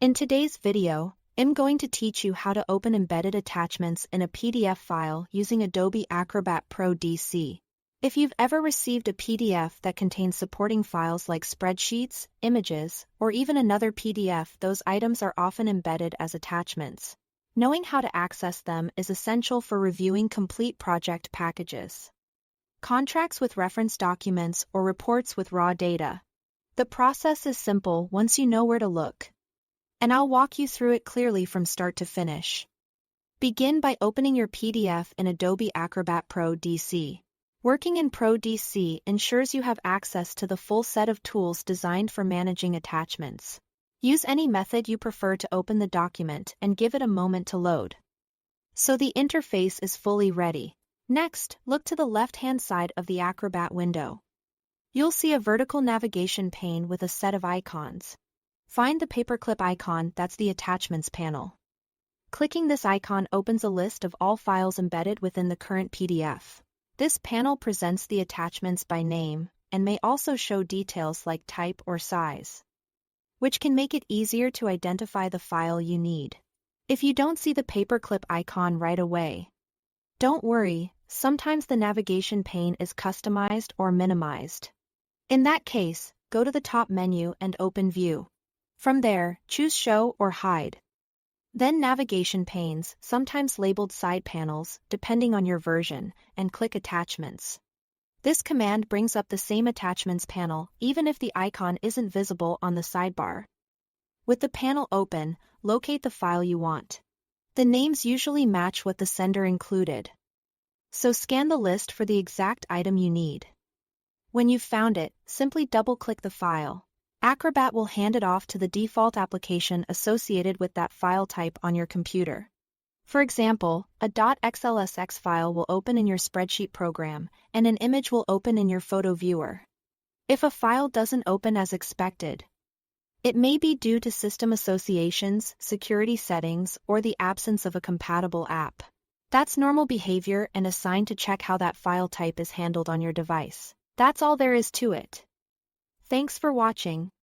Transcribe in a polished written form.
In today's video, I'm going to teach you how to open embedded attachments in a PDF file using Adobe Acrobat Pro DC. If you've ever received a PDF that contains supporting files like spreadsheets, images, or even another PDF, those items are often embedded as attachments. Knowing how to access them is essential for reviewing complete project packages, contracts with reference documents, or reports with raw data. The process is simple once you know where to look, and I'll walk you through it clearly from start to finish. Begin by opening your PDF in Adobe Acrobat Pro DC. Working in Pro DC ensures you have access to the full set of tools designed for managing attachments. Use any method you prefer to open the document and give it a moment to load, so the interface is fully ready. Next, look to the left-hand side of the Acrobat window. You'll see a vertical navigation pane with a set of icons. Find the paperclip icon, that's the Attachments panel. Clicking this icon opens a list of all files embedded within the current PDF. This panel presents the attachments by name and may also show details like type or size, which can make it easier to identify the file you need. If you don't see the paperclip icon right away, don't worry, sometimes the navigation pane is customized or minimized. In that case, go to the top menu and open View. From there, choose Show or Hide. Then Navigation panes, sometimes labeled side panels, depending on your version, and click Attachments. This command brings up the same Attachments panel, even if the icon isn't visible on the sidebar. With the panel open, locate the file you want. The names usually match what the sender included, so scan the list for the exact item you need. When you've found it, simply double-click the file. Acrobat will hand it off to the default application associated with that file type on your computer. For example, a .xlsx file will open in your spreadsheet program, and an image will open in your photo viewer. If a file doesn't open as expected, it may be due to system associations, security settings, or the absence of a compatible app. That's normal behavior and a sign to check how that file type is handled on your device. That's all there is to it. Thanks for watching.